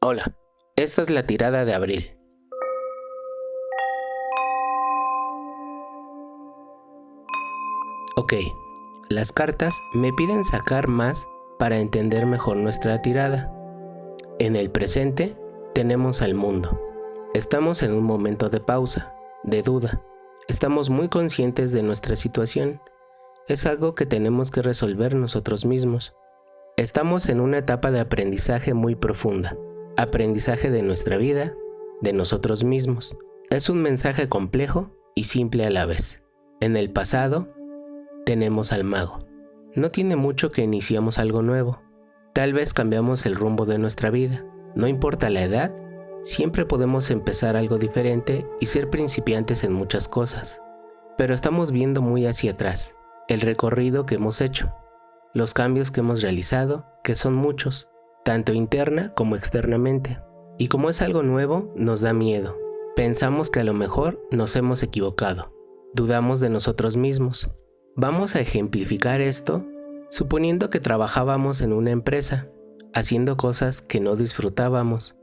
Hola, esta es la tirada de abril. Ok, las cartas me piden sacar más para entender mejor nuestra tirada. En el presente tenemos al mundo. Estamos en un momento de pausa, de duda. Estamos muy conscientes de nuestra situación. Es algo que tenemos que resolver nosotros mismos. Estamos en una etapa de aprendizaje muy profunda. Aprendizaje de nuestra vida, de nosotros mismos. Es un mensaje complejo y simple a la vez. En el pasado, tenemos al mago. No tiene mucho que iniciamos algo nuevo. Tal vez cambiamos el rumbo de nuestra vida. No importa la edad, siempre podemos empezar algo diferente y ser principiantes en muchas cosas. Pero estamos viendo muy hacia atrás, el recorrido que hemos hecho, los cambios que hemos realizado, que son muchos, tanto interna como externamente. Y como es algo nuevo, nos da miedo. Pensamos que a lo mejor nos hemos equivocado. Dudamos de nosotros mismos. Vamos a ejemplificar esto suponiendo que trabajábamos en una empresa, haciendo cosas que no disfrutábamos,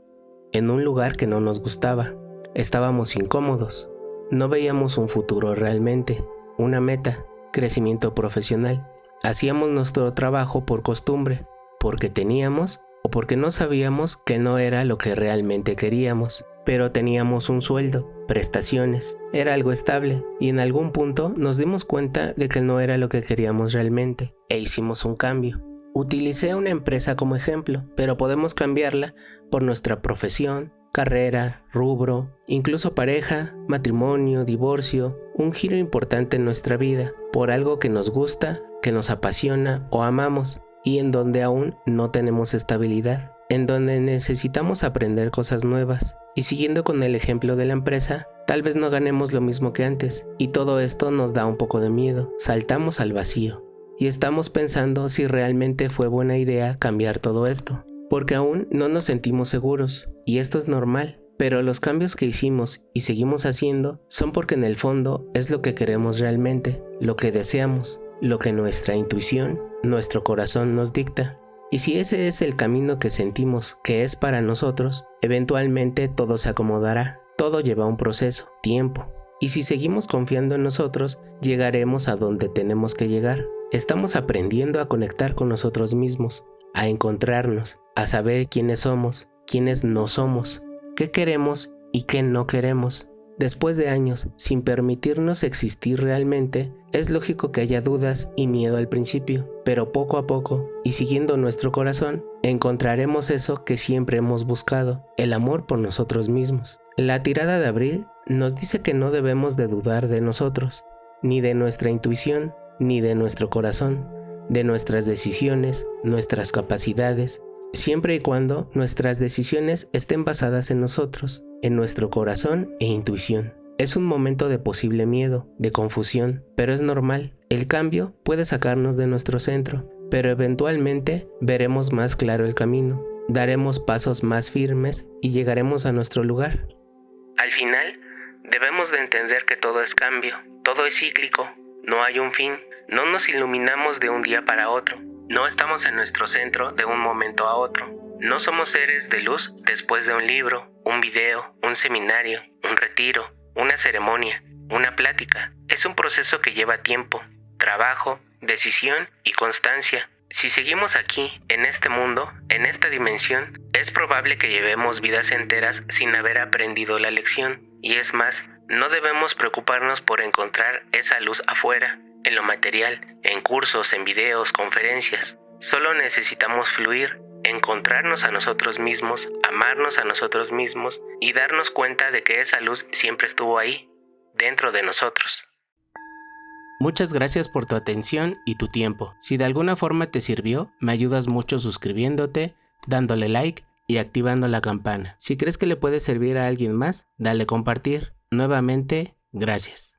en un lugar que no nos gustaba. Estábamos incómodos. No veíamos un futuro realmente, una meta, crecimiento profesional. Hacíamos nuestro trabajo por costumbre, porque teníamos o porque no sabíamos que no era lo que realmente queríamos. Pero teníamos un sueldo, prestaciones, era algo estable y en algún punto nos dimos cuenta de que no era lo que queríamos realmente e hicimos un cambio. Utilicé una empresa como ejemplo, pero podemos cambiarla por nuestra profesión, carrera, rubro, incluso pareja, matrimonio, divorcio, un giro importante en nuestra vida, por algo que nos gusta, que nos apasiona o amamos y en donde aún no tenemos estabilidad, en donde necesitamos aprender cosas nuevas. Y siguiendo con el ejemplo de la empresa, tal vez no ganemos lo mismo que antes, y todo esto nos da un poco de miedo. Saltamos al vacío, y estamos pensando si realmente fue buena idea cambiar todo esto, porque aún no nos sentimos seguros, y esto es normal. Pero los cambios que hicimos y seguimos haciendo son porque en el fondo es lo que queremos realmente, lo que deseamos, lo que nuestra intuición, nuestro corazón nos dicta. Y si ese es el camino que sentimos que es para nosotros, eventualmente todo se acomodará. Todo lleva un proceso, tiempo. Y si seguimos confiando en nosotros, llegaremos a donde tenemos que llegar. Estamos aprendiendo a conectar con nosotros mismos, a encontrarnos, a saber quiénes somos, quiénes no somos, qué queremos y qué no queremos. Después de años sin permitirnos existir realmente, es lógico que haya dudas y miedo al principio, pero poco a poco, y siguiendo nuestro corazón, encontraremos eso que siempre hemos buscado, el amor por nosotros mismos. La tirada de abril nos dice que no debemos de dudar de nosotros, ni de nuestra intuición, ni de nuestro corazón, de nuestras decisiones, nuestras capacidades, siempre y cuando nuestras decisiones estén basadas en nosotros, en nuestro corazón e intuición. Es un momento de posible miedo, de confusión, pero es normal. El cambio puede sacarnos de nuestro centro, pero eventualmente veremos más claro el camino, daremos pasos más firmes y llegaremos a nuestro lugar. Al final, debemos de entender que todo es cambio, todo es cíclico, no hay un fin, no nos iluminamos de un día para otro. No estamos en nuestro centro de un momento a otro. No somos seres de luz después de un libro, un video, un seminario, un retiro, una ceremonia, una plática. Es un proceso que lleva tiempo, trabajo, decisión y constancia. Si seguimos aquí, en este mundo, en esta dimensión, es probable que llevemos vidas enteras sin haber aprendido la lección. Y es más, no debemos preocuparnos por encontrar esa luz afuera, en lo material, en cursos, en videos, conferencias. Solo necesitamos fluir, encontrarnos a nosotros mismos, amarnos a nosotros mismos y darnos cuenta de que esa luz siempre estuvo ahí, dentro de nosotros. Muchas gracias por tu atención y tu tiempo. Si de alguna forma te sirvió, me ayudas mucho suscribiéndote, dándole like y activando la campana. Si crees que le puede servir a alguien más, dale compartir. Nuevamente, gracias.